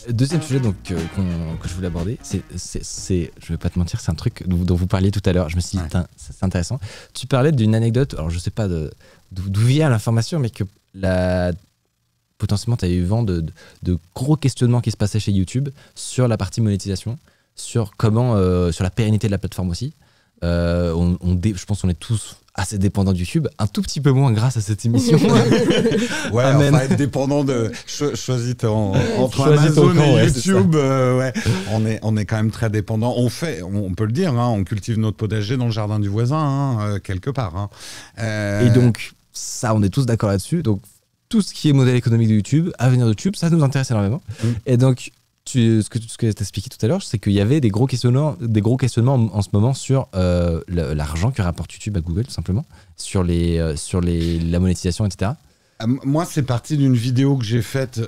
Deuxième sujet donc, que je voulais aborder, je vais pas te mentir, c'est un truc dont vous parliez tout à l'heure. Je me suis dit, putain, c'est intéressant. Tu parlais d'une anecdote, alors je sais pas d'où vient l'information, mais que potentiellement tu as eu vent de gros questionnements qui se passaient chez YouTube sur la partie monétisation, sur sur la pérennité de la plateforme aussi. Je pense qu'on est tous assez dépendants de YouTube, un tout petit peu moins grâce à cette émission. Ouais, on va être dépendant de choisis entre Amazon et YouTube. On est quand même très dépendant. On peut le dire, hein, on cultive notre potager dans le jardin du voisin, quelque part. Hein. Et donc ça, on est tous d'accord là-dessus. Donc tout ce qui est modèle économique de YouTube, avenir de YouTube, ça nous intéresse énormément. Et donc ce que tu as expliqué tout à l'heure, c'est qu'il y avait des gros questionnements en ce moment sur l'argent que rapporte YouTube à Google, tout simplement, sur la monétisation, etc. Moi, c'est parti d'une vidéo que j'ai faite,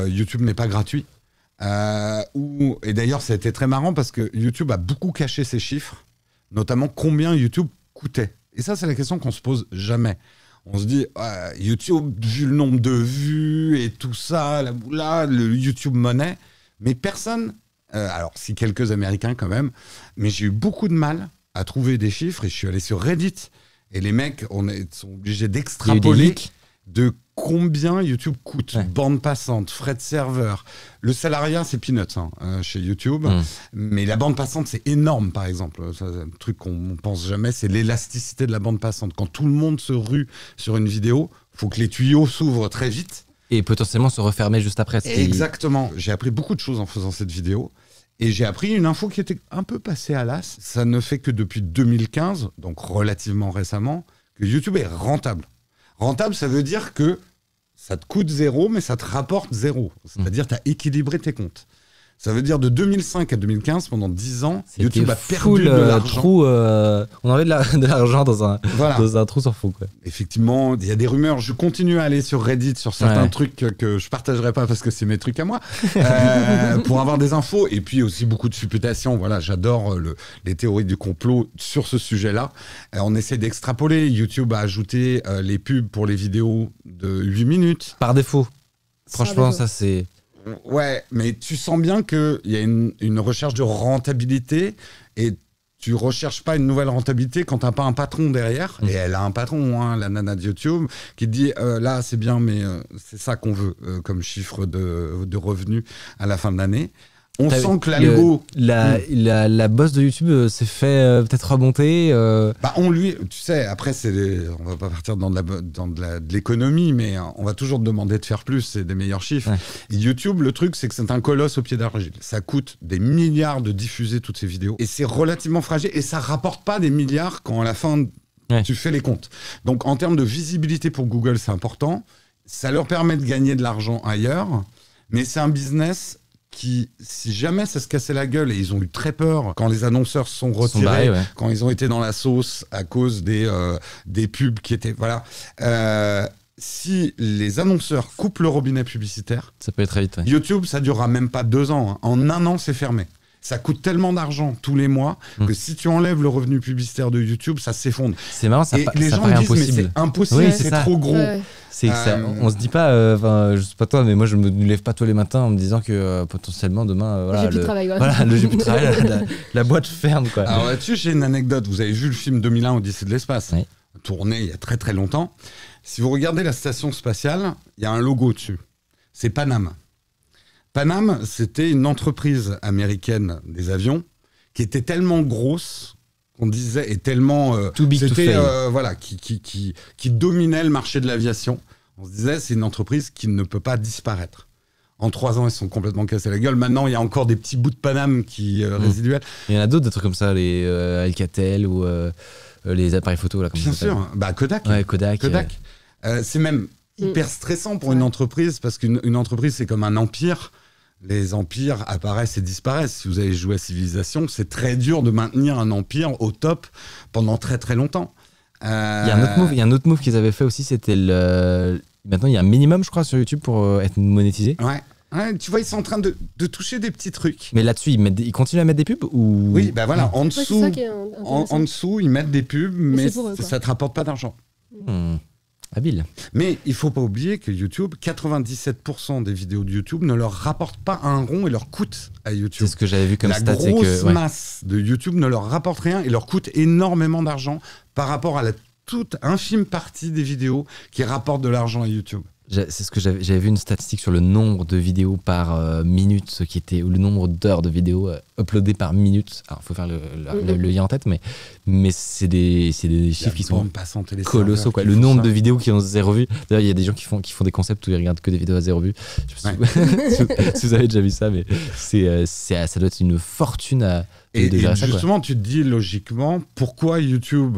YouTube n'est pas gratuit. Et d'ailleurs, ça a été très marrant parce que YouTube a beaucoup caché ses chiffres, notamment combien YouTube coûtait. Et ça, c'est la question qu'on se pose jamais. On se dit, YouTube, vu le nombre de vues et tout ça, le YouTube Money. Mais personne, alors si quelques Américains quand même, mais j'ai eu beaucoup de mal à trouver des chiffres et je suis allé sur Reddit et les mecs sont obligés d'extrapoler de combien YouTube coûte. Bande passante, frais de serveur. Le salariat, c'est peanuts chez YouTube, mais la bande passante, c'est énorme par exemple. C'est un truc qu'on pense jamais, c'est l'élasticité de la bande passante. Quand tout le monde se rue sur une vidéo, il faut que les tuyaux s'ouvrent très vite. Et potentiellement se refermer juste après. Exactement. J'ai appris beaucoup de choses en faisant cette vidéo. Et j'ai appris une info qui était un peu passée à l'as. Ça ne fait que depuis 2015, donc relativement récemment, que YouTube est rentable. Rentable, ça veut dire que ça te coûte 0, mais ça te rapporte 0. C'est-à-dire que tu as équilibré tes comptes. Ça veut dire de 2005 à 2015, pendant 10 ans, YouTube a perdu de l'argent. On avait de l'argent dans un trou sans fond. Quoi. Effectivement, il y a des rumeurs. Je continue à aller sur Reddit sur certains trucs que je partagerai pas parce que c'est mes trucs à moi, pour avoir des infos. Et puis aussi beaucoup de supputations. Voilà, j'adore les théories du complot sur ce sujet-là. On essaie d'extrapoler. YouTube a ajouté les pubs pour les vidéos de 8 minutes. Par défaut. Franchement, ça c'est... Ouais, mais tu sens bien qu'il y a une recherche de rentabilité et tu recherches pas une nouvelle rentabilité quand t'as pas un patron derrière. Et elle a un patron, hein, la nana de YouTube, qui te dit là c'est bien, mais c'est ça qu'on veut comme chiffre de revenus à la fin de l'année. On sent que l'algo... La boss de YouTube s'est fait peut-être remonter. Tu sais, après, on va pas partir dans de l'économie, mais on va toujours te demander de faire plus et des meilleurs chiffres. Ouais. Et YouTube, le truc, c'est que c'est un colosse au pied d'argile. Ça coûte des milliards de diffuser toutes ces vidéos. Et c'est relativement fragile. Et ça rapporte pas des milliards quand à la fin, tu fais les comptes. Donc, en termes de visibilité pour Google, c'est important. Ça leur permet de gagner de l'argent ailleurs. Mais c'est un business... qui, si jamais ça se cassait la gueule, et ils ont eu très peur quand les annonceurs se sont retirés, quand ils ont été dans la sauce à cause des pubs qui étaient... Voilà. Si les annonceurs coupent le robinet publicitaire, ça peut être très vite. YouTube, ça durera même pas 2 ans. Hein. En 1 an, c'est fermé. Ça coûte tellement d'argent tous les mois que si tu enlèves le revenu publicitaire de YouTube, ça s'effondre. C'est marrant, les gens disent impossible. Mais c'est impossible, c'est trop gros. C'est que ça, on se dit pas, je sais pas toi, mais moi je me lève pas tous les matins en me disant que potentiellement demain, j'ai plus de travail. J'ai plus de travail, la boîte ferme quoi. Alors là-dessus, j'ai une anecdote. Vous avez vu le film 2001 Odyssée de l'espace, tourné il y a très très longtemps. Si vous regardez la station spatiale, il y a un logo dessus. C'est Panam. Panam, c'était une entreprise américaine des avions qui était tellement grosse qu'on disait, et tellement... Too big to fail. Voilà, qui dominait le marché de l'aviation. On se disait, c'est une entreprise qui ne peut pas disparaître. En 3 ans, ils se sont complètement cassés la gueule. Maintenant, il y a encore des petits bouts de Panam résiduels. Il y en a d'autres, des trucs comme ça, les Alcatel ou les appareils photo. Là, bien sûr, Kodak. Ouais, Kodak. C'est même hyper stressant pour une entreprise, parce qu'une entreprise, c'est comme un empire. Les empires apparaissent et disparaissent. Si vous avez joué à Civilisation, c'est très dur de maintenir un empire au top pendant très très longtemps. Il y a un autre move qu'ils avaient fait aussi, c'était maintenant il y a un minimum, je crois, sur YouTube pour être monétisé. Ouais, tu vois, ils sont en train de toucher des petits trucs. Mais là-dessus, ils continuent à mettre des pubs ou... Oui, bah voilà, en dessous, en dessous, ils mettent des pubs, mais ça te rapporte pas d'argent. Habile. Mais il faut pas oublier que YouTube, 97% des vidéos de YouTube ne leur rapportent pas un rond et leur coûtent à YouTube. C'est ce que j'avais vu comme La stat. grosse masse de YouTube ne leur rapporte rien et leur coûte énormément d'argent par rapport à la toute infime partie des vidéos qui rapportent de l'argent à YouTube. C'est ce que j'avais vu une statistique sur le nombre de vidéos par minute, ce qui était, ou le nombre d'heures de vidéos uploadées par minute. Alors, il faut faire le lien en tête, mais c'est des chiffres qui sont colossaux. Quoi. Le nombre de vidéos qui ont 0 vue. D'ailleurs, il y a des gens qui font des concepts où ils regardent que des vidéos à 0 vue. Je sais pas si vous avez déjà vu ça, mais ça doit être une fortune à et gérer ça. Justement, tu te dis logiquement, pourquoi YouTube,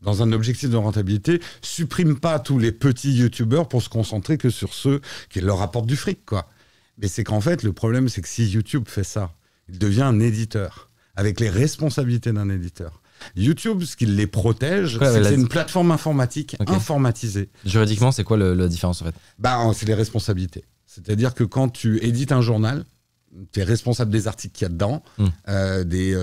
dans un objectif de rentabilité, supprime pas tous les petits youtubeurs pour se concentrer que sur ceux qui leur apportent du fric, quoi. Mais c'est qu'en fait, le problème, c'est que si YouTube fait ça, il devient un éditeur, avec les responsabilités d'un éditeur. YouTube, ce qui les protège, c'est une plateforme informatique informatisée. Juridiquement, c'est quoi la différence, en fait ? C'est les responsabilités. C'est-à-dire que quand tu édites un journal, tu es responsable des articles qu'il y a dedans.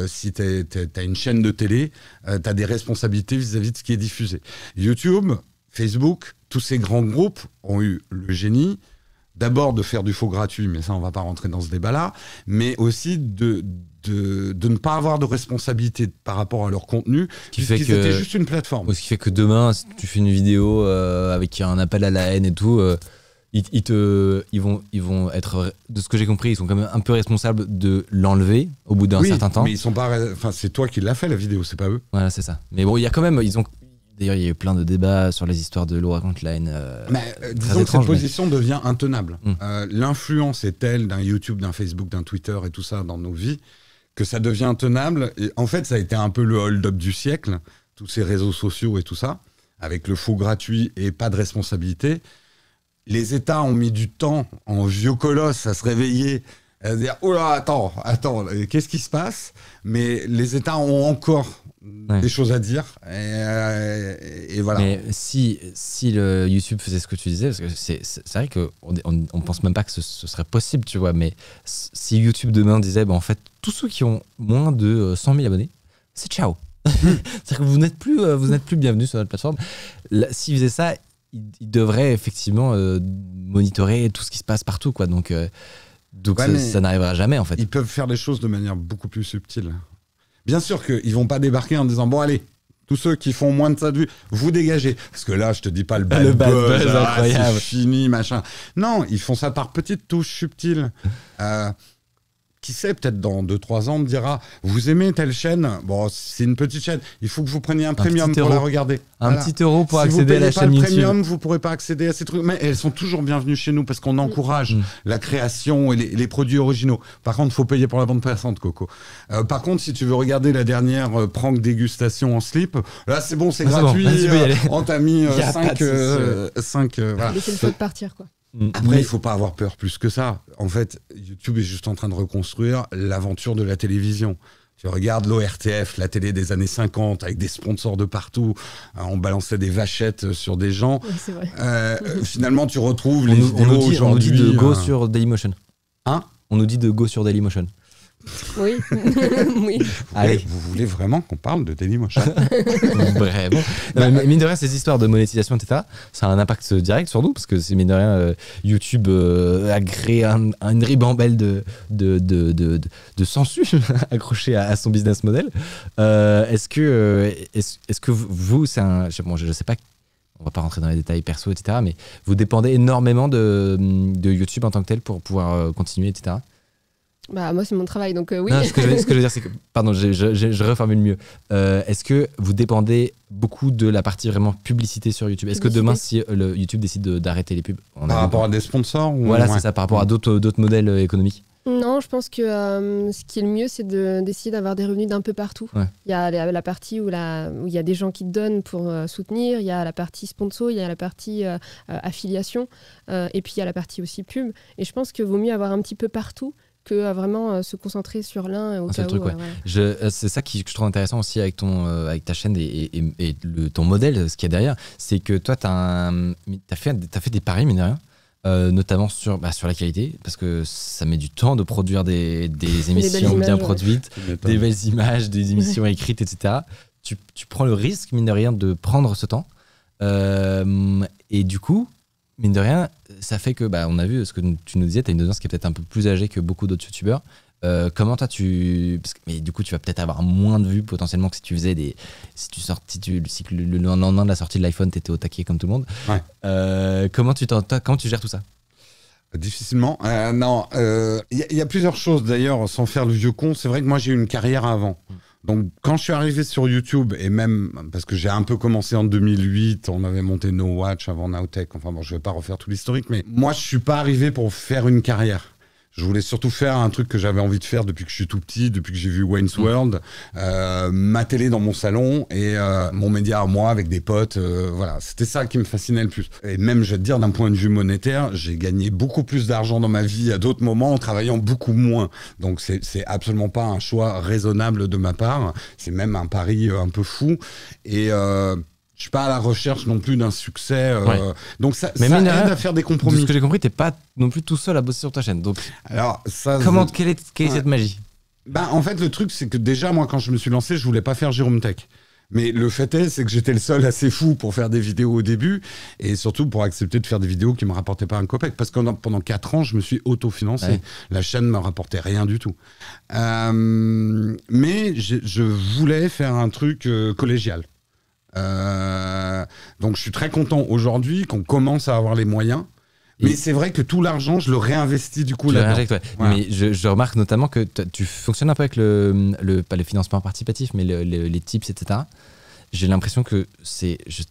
Si tu as une chaîne de télé, tu as des responsabilités vis-à-vis de ce qui est diffusé. YouTube, Facebook, tous ces grands groupes ont eu le génie, d'abord de faire du faux gratuit, mais ça, on ne va pas rentrer dans ce débat-là, mais aussi de ne pas avoir de responsabilité par rapport à leur contenu, puisqu'ils étaient juste une plateforme. Ce qui fait que demain, si tu fais une vidéo avec un appel à la haine et tout... Ils vont être, de ce que j'ai compris, ils sont quand même un peu responsables de l'enlever au bout d'un certain temps. Mais ils sont pas, enfin c'est toi qui l'as fait la vidéo, c'est pas eux. Voilà, c'est ça. Mais bon, il y a quand même, d'ailleurs, il y a eu plein de débats sur les histoires de Laura contre la haine. Disons que cette position devient intenable. L'influence est telle d'un YouTube, d'un Facebook, d'un Twitter et tout ça dans nos vies que ça devient intenable. Et en fait, ça a été un peu le hold-up du siècle, tous ces réseaux sociaux et tout ça, avec le faux gratuit et pas de responsabilité. Les États ont mis du temps en vieux colosse à se réveiller, à se dire « Oh là, attends, qu'est-ce qui se passe ?» Mais les États ont encore des choses à dire. Et voilà. Mais si le YouTube faisait ce que tu disais, parce que c'est vrai qu'on pense même pas que ce serait possible, tu vois, mais si YouTube demain disait en fait, tous ceux qui ont moins de 100 000 abonnés, c'est ciao. C'est-à-dire que vous n'êtes plus bienvenus sur notre plateforme. S'ils faisaient ça, ils devraient effectivement monitorer tout ce qui se passe partout, quoi. Donc ça n'arrivera jamais, en fait. Ils peuvent faire les choses de manière beaucoup plus subtile. Bien sûr qu'ils vont pas débarquer en disant bon allez, tous ceux qui font moins de ça de vues, vous dégagez. Parce que là, je te dis pas le bad buzz incroyable, c'est fini, machin. Non, ils font ça par petites touches subtiles. Qui sait, peut-être dans 2-3 ans, on me dira vous aimez telle chaîne, bon, c'est une petite chaîne, il faut que vous preniez un premium pour la regarder. Petit euro pour accéder à la chaîne YouTube. Si vous payez pas le premium, vous pourrez pas accéder à ces trucs. Mais elles sont toujours bienvenues chez nous parce qu'on encourage la création et les produits originaux. Par contre, il faut payer pour la bande passante, Coco. Par contre, si tu veux regarder la dernière prank dégustation en slip, là, c'est bon, c'est gratuit. On t'a mis 5... voilà. Laissez le pote partir, quoi. Après, il faut pas avoir peur plus que ça. En fait, YouTube est juste en train de reconstruire l'aventure de la télévision. Tu regardes l'ORTF, la télé des années 50, avec des sponsors de partout. On balançait des vachettes sur des gens. Oui, c'est vrai. Finalement, tu retrouves les vidéos aujourd'hui. On nous dit de go sur Dailymotion. Hein ? On nous dit de go sur Dailymotion. Oui. Oui. Vous voulez vraiment qu'on parle de Dailymotion ? Vraiment. Mais mine de rien, ces histoires de monétisation, etc., ça a un impact direct sur nous, parce que c'est mine de rien, YouTube a créé une ribambelle de censure accrochée à son business model. Est-ce que vous, c'est un... je sais pas, on va pas rentrer dans les détails perso, etc., mais vous dépendez énormément de YouTube en tant que tel pour pouvoir continuer, etc. Moi, c'est mon travail, donc oui. Non, ce que je veux dire, c'est que... Pardon, je reformule mieux. Est-ce que vous dépendez beaucoup de la partie vraiment publicité sur YouTube ? Est-ce que demain, si YouTube décide d'arrêter les pubs... Par rapport à des sponsors ou... Voilà, c'est ça, par rapport à d'autres modèles économiques. Non, je pense que ce qui est le mieux, c'est d'essayer d'avoir des revenus d'un peu partout. Ouais. Il y a la partie où il y a des gens qui te donnent pour soutenir, il y a la partie sponsor, il y a la partie affiliation, et puis il y a la partie aussi pub. Et je pense qu'il vaut mieux avoir un petit peu partout que vraiment se concentrer sur l'un au cas où. Ouais. C'est ça que je trouve intéressant aussi avec ta chaîne et ton modèle, ce qu'il y a derrière, c'est que toi, t'as fait des paris, mine de rien, notamment sur la qualité, parce que ça met du temps de produire des émissions bien produites, des belles images, des émissions écrites, etc. Tu prends le risque, mine de rien, de prendre ce temps. Et du coup, mine de rien, ça fait que, on a vu ce que tu nous disais, tu as une audience qui est peut-être un peu plus âgée que beaucoup d'autres youtubeurs. Comment toi mais du coup tu vas peut-être avoir moins de vues potentiellement que si tu faisais si le lendemain de la sortie de l'iPhone t'étais au taquet comme tout le monde. Ouais. Comment tu gères tout ça? Difficilement. Non, y a plusieurs choses d'ailleurs, sans faire le vieux con. C'est vrai que moi j'ai eu une carrière avant. Donc quand je suis arrivé sur YouTube, et même parce que j'ai un peu commencé en 2008, on avait monté No Watch avant Nowtech, enfin bon, je vais pas refaire tout l'historique, mais moi je suis pas arrivé pour faire une carrière. Je voulais surtout faire un truc que j'avais envie de faire depuis que je suis tout petit, depuis que j'ai vu Wayne's World, ma télé dans mon salon et mon média à moi avec des potes. Voilà, c'était ça qui me fascinait le plus. Et même, je vais te dire, d'un point de vue monétaire, j'ai gagné beaucoup plus d'argent dans ma vie à d'autres moments en travaillant beaucoup moins. Donc, c'est absolument pas un choix raisonnable de ma part. C'est même un pari un peu fou. Et... je suis pas à la recherche non plus d'un succès. Donc ça aide à faire des compromis. De ce que j'ai compris, t'es pas non plus tout seul à bosser sur ta chaîne. Donc, alors, ça, quelle est cette magie? En fait, le truc, c'est que déjà, moi, quand je me suis lancé, je voulais pas faire Jérôme Tech. Mais le fait est, c'est que j'étais le seul assez fou pour faire des vidéos au début et surtout pour accepter de faire des vidéos qui me rapportaient pas un copec. Parce que pendant 4 ans, je me suis autofinancé. Ouais. La chaîne me rapportait rien du tout. Mais je voulais faire un truc collégial. Donc je suis très content aujourd'hui qu'on commence à avoir les moyens. Mais c'est vrai que tout l'argent, je le réinvestis du coup là-dedans. Ouais. Voilà. Mais je remarque notamment que tu fonctionnes un peu avec pas le financement participatif, mais les tips, etc. J'ai l'impression que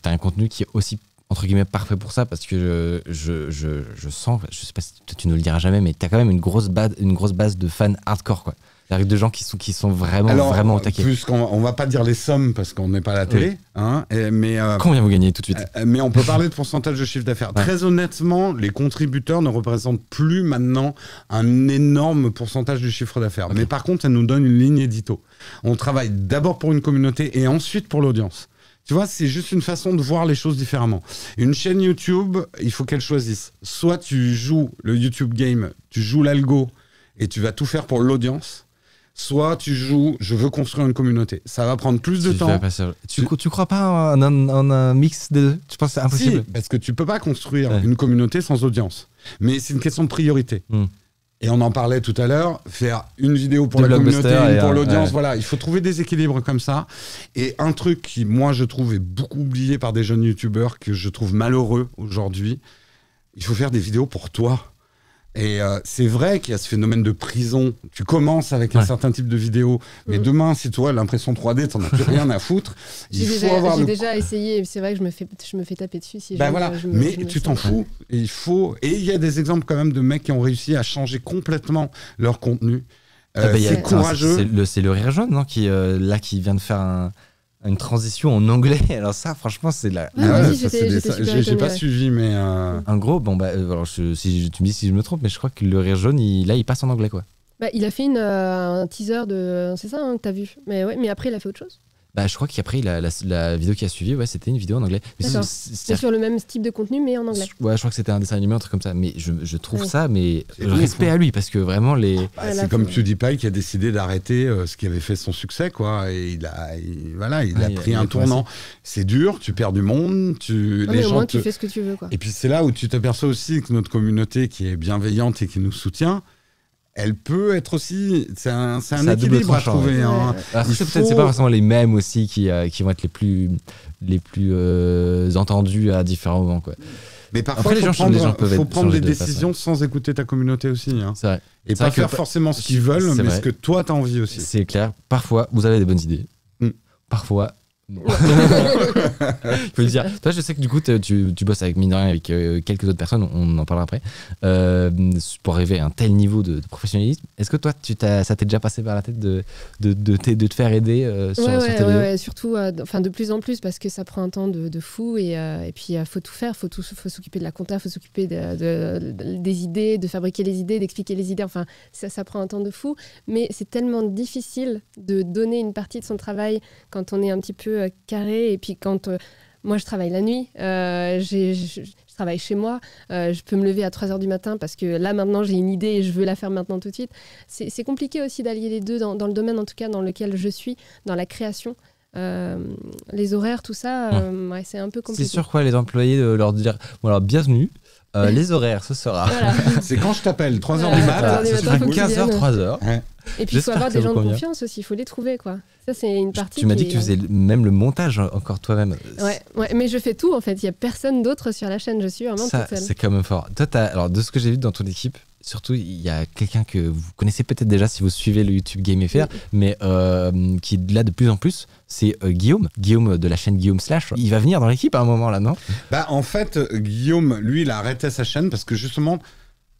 t'as un contenu qui est aussi entre guillemets parfait pour ça, parce que je sens, je sais pas si tu ne le diras jamais, mais t'as quand même une grosse base de fans hardcore, quoi. C'est-à-dire de gens qui sont vraiment au taquet. Plus on va pas dire les sommes parce qu'on n'est pas à la télé. Oui. Hein, mais combien vous gagnez tout de suite? Mais on peut parler de pourcentage de chiffre d'affaires. Ouais. Très honnêtement, les contributeurs ne représentent plus maintenant un énorme pourcentage du chiffre d'affaires. Okay. Mais par contre, ça nous donne une ligne édito. On travaille d'abord pour une communauté et ensuite pour l'audience. Tu vois, c'est juste une façon de voir les choses différemment. Une chaîne YouTube, il faut qu'elle choisisse. Soit tu joues le YouTube game, tu joues l'algo et tu vas tout faire pour l'audience. Soit tu joues, je veux construire une communauté. Ça va prendre plus de temps. Tu crois pas en un mix des deux? Tu penses que c'est impossible? Si, parce que tu peux pas construire une communauté sans audience. Mais c'est une question de priorité. Et on en parlait tout à l'heure, faire une vidéo pour la communauté, une pour l'audience, voilà. Il faut trouver des équilibres comme ça. Et un truc qui, moi, je trouve est beaucoup oublié par des jeunes youtubeurs, que je trouve malheureux aujourd'hui, il faut faire des vidéos pour toi. Et c'est vrai qu'il y a ce phénomène de prison. Tu commences avec un certain type de vidéo, mais demain, si toi, l'impression 3D, t'en as plus rien à foutre. J'ai déjà essayé, c'est vrai que je me fais taper dessus. Si mais tu t'en fous. Et il y a des exemples quand même de mecs qui ont réussi à changer complètement leur contenu. C'est courageux. C'est le Rire Jaune, non, qui vient de faire une transition en anglais. Alors ça, franchement, c'est la... j'ai pas suivi, mais... En gros, alors tu me dis si je me trompe, mais je crois que le Rire Jaune, il passe en anglais, quoi. Il a fait un teaser de... C'est ça que t'as vu. Mais après, il a fait autre chose. Je crois qu'après, la vidéo qui a suivi, c'était une vidéo en anglais. C'est sur le même type de contenu, mais en anglais. Ouais, je crois que c'était un dessin animé, un truc comme ça. Mais je trouve ça, mais respect à lui, parce que vraiment, c'est comme PewDiePie qui a décidé d'arrêter ce qui avait fait son succès, quoi. Et il a pris un tournant. C'est dur, tu perds du monde, mais au moins, tu fais ce que tu veux, quoi. Et puis c'est là où tu t'aperçois aussi que notre communauté, qui est bienveillante et qui nous soutient, elle peut être aussi... C'est un équilibre à trouver. Hein. C'est pas forcément les mêmes aussi qui vont être les plus entendus à différents moments, quoi. Mais parfois, il faut prendre des décisions sans écouter ta communauté aussi. Hein. C'est vrai. Et pas faire forcément ce qu'ils veulent, mais ce que toi, t'as envie aussi. C'est clair. Parfois, vous avez des bonnes idées. Parfois... Non. Il faut le dire. Toi, je sais que du coup, tu bosses avec mine de rien, avec quelques autres personnes, on en parlera après, pour arriver à un tel niveau de professionnalisme. Est-ce que toi, ça t'est déjà passé par la tête de te faire aider sur tes vidéos? Ouais, surtout, de plus en plus, parce que ça prend un temps de fou et puis il faut tout faire, faut s'occuper de la compta, faut s'occuper des idées, de fabriquer les idées, d'expliquer les idées. Enfin, ça prend un temps de fou, mais c'est tellement difficile de donner une partie de son travail quand on est un petit peu carré. Et puis quand moi je travaille la nuit, je travaille chez moi, je peux me lever à 3h du matin parce que là maintenant j'ai une idée et je veux la faire maintenant tout de suite. C'est compliqué aussi d'allier les deux dans le domaine en tout cas dans lequel je suis, dans la création. les horaires, tout ça, c'est un peu compliqué. C'est sûr quoi, les employés, leur dire bon alors bienvenue. Les horaires, ce sera. Voilà. C'est quand je t'appelle, 3h du mat. Ça sera 15h, 3h. Ouais. Et puis il faut avoir des gens de confiance aussi, il faut les trouver, quoi. Ça, c'est une partie. Tu m'as dit que tu faisais même le montage encore toi-même. Ouais, mais je fais tout en fait. Il n'y a personne d'autre sur la chaîne. Je suis vraiment toute seule. C'est quand même fort. Toi, alors, de ce que j'ai vu dans ton équipe, surtout, il y a quelqu'un que vous connaissez peut-être déjà si vous suivez le YouTube GameFR, mais qui est là de plus en plus. C'est Guillaume de la chaîne Guillaume Slash. Il va venir dans l'équipe à un moment là, non? Bah, en fait, Guillaume, lui, il a arrêté sa chaîne parce que justement,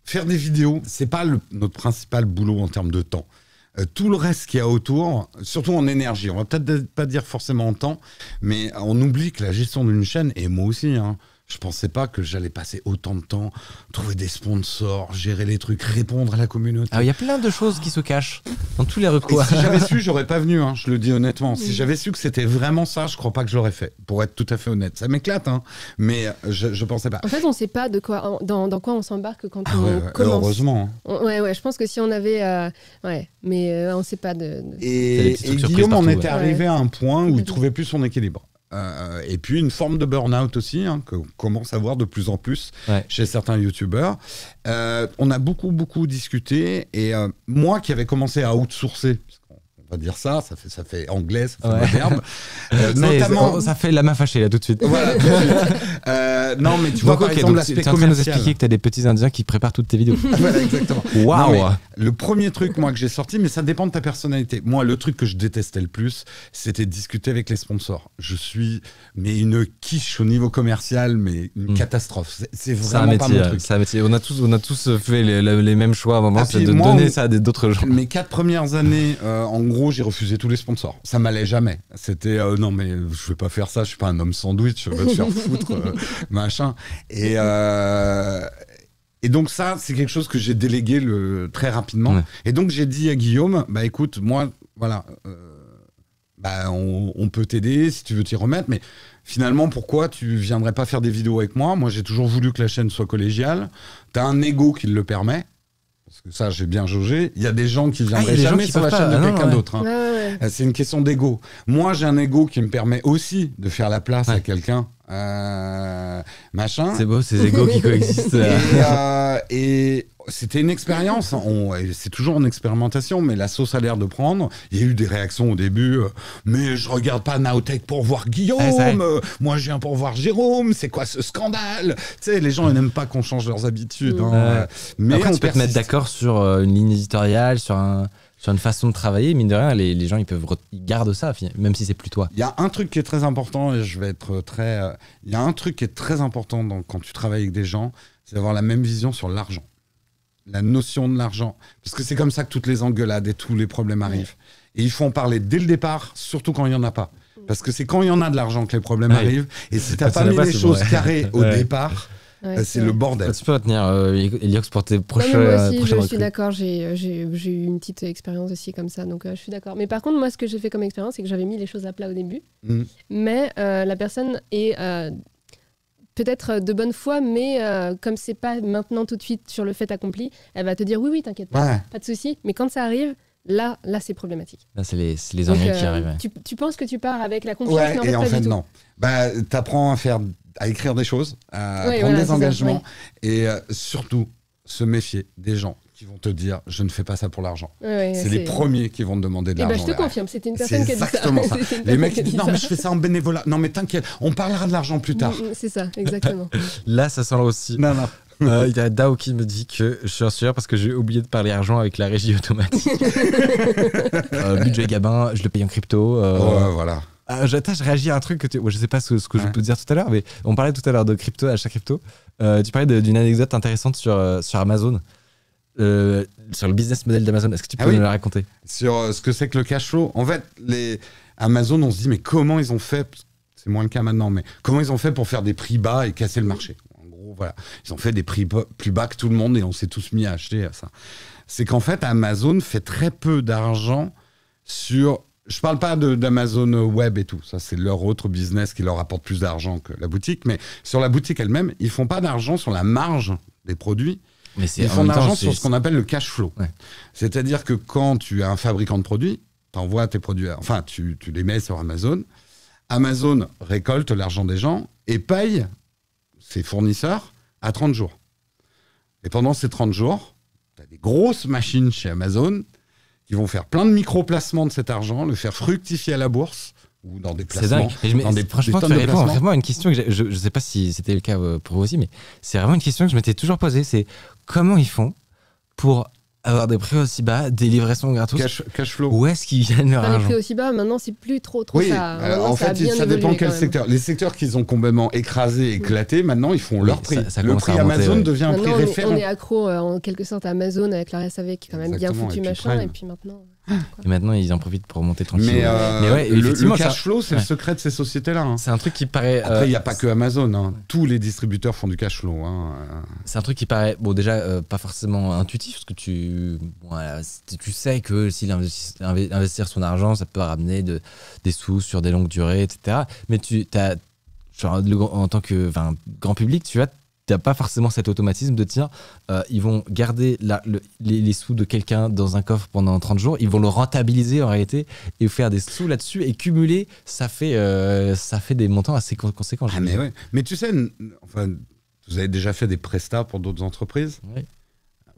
faire des vidéos, c'est pas notre principal boulot en termes de temps. Tout le reste qu'il y a autour, surtout en énergie, on va peut-être pas dire forcément en temps, mais on oublie que la gestion d'une chaîne, et moi aussi, hein, je pensais pas que j'allais passer autant de temps, trouver des sponsors, gérer les trucs, répondre à la communauté. Ah, il y a plein de choses qui se cachent dans tous les recours. Si j'avais su, j'aurais pas venu, hein, je le dis honnêtement. Si j'avais su que c'était vraiment ça, je crois pas que je l'aurais fait, pour être tout à fait honnête. Ça m'éclate, hein, mais je pensais pas. En fait, on sait pas de quoi, dans quoi on s'embarque quand on commence. Heureusement. Ouais, je pense que si on avait... mais on sait pas de... Et Guillaume en était arrivé à un point où il trouvait plus son équilibre. Et puis une forme de burn-out aussi, hein, qu'on commence à voir de plus en plus chez certains youtubeurs. On a beaucoup discuté, et moi qui avais commencé à outsourcer, on va dire ça fait anglais, ça fait moderne. Notamment, ça fait la main fâchée là tout de suite. Voilà, tout de suite. Non, mais tu vois, par exemple, l'aspect commercial. Tu es en train de nous expliquer que tu as des petits Indiens qui préparent toutes tes vidéos. Voilà, exactement. Waouh. Le premier truc, moi, que j'ai sorti, mais ça dépend de ta personnalité. Moi, le truc que je détestais le plus, c'était de discuter avec les sponsors. Je suis une quiche au niveau commercial, mais une catastrophe. C'est vraiment pas mon truc. C'est un métier. On a tous fait les mêmes choix à un moment, c'est de donner ça à d'autres gens. Mes 4 premières années, en gros, j'ai refusé tous les sponsors. Ça m'allait jamais. C'était non, mais je vais pas faire ça. Je suis pas un homme sandwich. Je vais te faire foutre, machin. Et donc ça, c'est quelque chose que j'ai délégué très rapidement. Ouais. Et donc j'ai dit à Guillaume, bah écoute, moi, voilà, on peut t'aider si tu veux t'y remettre, mais finalement, pourquoi tu viendrais pas faire des vidéos avec moi? Moi, j'ai toujours voulu que la chaîne soit collégiale. T'as un ego qui le permet. Parce que ça, j'ai bien jaugé. Il y a des gens qui viendraient jamais sur la chaîne de quelqu'un d'autre. Hein. Ouais. C'est une question d'ego. Moi, j'ai un ego qui me permet aussi de faire la place à quelqu'un. Machin. C'est beau, ces égos qui coexistent. Et c'était une expérience. C'est toujours une expérimentation, mais la sauce a l'air de prendre. Il y a eu des réactions au début. Mais je regarde pas Nowtech pour voir Guillaume. Moi, je viens pour voir Jérôme. C'est quoi ce scandale? Tu sais, les gens ils n'aiment pas qu'on change leurs habitudes. Hein. Mais après, on peut te mettre d'accord sur une ligne éditoriale, sur une façon de travailler. Mine de rien, les gens, ils gardent ça, même si c'est plus toi. Il y a un truc qui est très important, et je vais être très... Il y a un truc qui est très important quand tu travailles avec des gens, c'est d'avoir la même vision sur l'argent. La notion de l'argent. Parce que c'est comme ça que toutes les engueulades et tous les problèmes arrivent. Et il faut en parler dès le départ, surtout quand il n'y en a pas. Parce que c'est quand il y en a de l'argent que les problèmes arrivent. Et si tu n'as pas mis les choses carrées au départ... c'est le bordel. Tu peux retenir Eliox pour tes prochains. Moi aussi, je suis d'accord. J'ai eu une petite expérience aussi comme ça, donc je suis d'accord. Mais par contre, moi, ce que j'ai fait comme expérience, c'est que j'avais mis les choses à plat au début. Mais la personne est peut-être de bonne foi, mais comme c'est pas maintenant tout de suite sur le fait accompli, elle va te dire oui, t'inquiète pas, pas de souci. Mais quand ça arrive, là c'est problématique. Là, c'est les ennuis qui arrivent. Tu penses que tu pars avec la confiance, mais en fait, pas du non. tout. T'apprends à écrire des choses, à prendre des engagements, et surtout se méfier des gens qui vont te dire je ne fais pas ça pour l'argent. C'est les premiers qui vont te demander de l'argent. Je te confirme, c'était une personne qui a dit ça. Exactement ça. Les mecs qui disent non mais je fais ça en bénévolat. Non mais t'inquiète, on parlera de l'argent plus tard. C'est ça, exactement. Là ça sent là aussi. Non. Il y a Dao qui me dit que je suis un sueur parce que j'ai oublié de parler argent avec la régie automatique. Budget Gabin, je le paye en crypto. Voilà. Je réagis à un truc que je sais pas ce que je peux te dire tout à l'heure, mais on parlait tout à l'heure de crypto, achat crypto. Tu parlais d'une anecdote intéressante sur Amazon, sur le business model d'Amazon. Est-ce que tu peux nous la raconter? Sur ce que c'est que le cash flow. En fait, Amazon, on se dit mais comment ils ont fait, c'est moins le cas maintenant, mais comment ils ont fait pour faire des prix bas et casser le marché? En gros, voilà, ils ont fait des prix plus bas que tout le monde et on s'est tous mis à acheter à ça. C'est qu'en fait, Amazon fait très peu d'argent sur... Je parle pas d'Amazon Web et tout, ça c'est leur autre business qui leur apporte plus d'argent que la boutique, mais sur la boutique elle-même, ils font pas d'argent sur la marge des produits, ils font d'argent sur ce qu'on appelle le cash flow. Ouais. C'est-à-dire que quand tu es un fabricant de produits, t'envoies tes produits, enfin, tu les mets sur Amazon. Amazon récolte l'argent des gens et paye ses fournisseurs à 30 jours. Et pendant ces 30 jours, tu as des grosses machines chez Amazon qui vont faire plein de micro-placements de cet argent, le faire fructifier à la bourse ou dans des placements. C'est dingue. Franchement, tu réponds vraiment à une question que je ne sais pas si c'était le cas pour vous aussi, mais c'est vraiment une question que je m'étais toujours posée. C'est comment ils font pour avoir des prix aussi bas, des livraisons gratos. Cash flow. Où est-ce qu'ils gagnent leur argent? Les prix aussi bas, maintenant, c'est plus trop oui, ça. En fait, ça dépend quel secteur. Les secteurs qu'ils ont complètement écrasés, éclatés, maintenant, ils font leur prix. Le prix Amazon devient un prix référent. On est accro, en quelque sorte, à Amazon avec leur SAV qui est quand même bien foutu, machin. Et puis maintenant... Et maintenant, ils en profitent pour monter tranquille. Mais ouais, le cash flow, c'est le secret de ces sociétés-là. Hein. C'est un truc qui paraît... Après, il n'y a pas que Amazon. Hein. Tous les distributeurs font du cash flow. Hein. C'est un truc qui paraît, bon, déjà, pas forcément intuitif, parce que tu sais que s'il investir son argent, ça peut ramener des sous sur des longues durées, etc. Mais en tant que grand public, tu vois, t'as pas forcément cet automatisme de dire ils vont garder les sous de quelqu'un dans un coffre pendant 30 jours, ils vont le rentabiliser en réalité et faire des sous là-dessus et cumuler, ça fait des montants assez conséquents. Ah mais ouais, mais tu sais, enfin, vous avez déjà fait des prestats pour d'autres entreprises? Oui.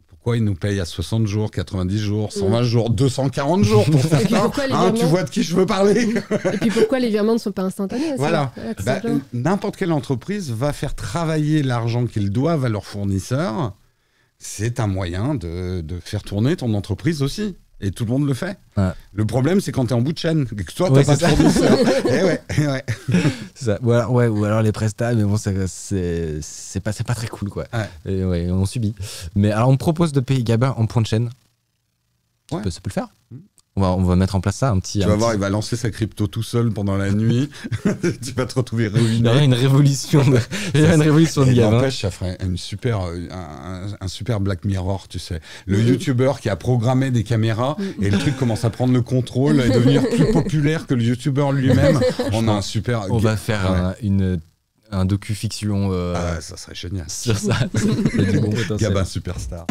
Pourquoi ils nous payent à 60 jours, 90 jours, 120 jours, 240 jours pour certains tu vois de qui je veux parler. Et puis pourquoi les virements ne sont pas instantanés aussi. Voilà. N'importe quelle entreprise va faire travailler l'argent qu'ils doivent à leurs fournisseurs. C'est un moyen de faire tourner ton entreprise aussi. Et tout le monde le fait. Ouais. Le problème, c'est quand tu es en bout de chaîne, que toi, tu n'as pas de fournisseur. ouais. C'est ça. Ou alors les prestats, mais bon, c'est pas très cool, quoi. Ouais. Et ouais, on subit. Mais alors, on me propose de payer Gabin en point de chaîne. Ça peut le faire. On va mettre en place ça, un petit... Tu vas voir, il va lancer sa crypto tout seul pendant la nuit. Tu vas te retrouver ruiné. Il y aurait une révolution de Gabin. N'empêche, ça ferait un super Black Mirror, tu sais. Le YouTuber qui a programmé des caméras et le truc commence à prendre le contrôle et devenir plus populaire que le YouTuber lui-même. On a un super... On va faire un docu-fiction... ça serait génial. Sur ça. C'est du bon potentiel. Gabin Superstar.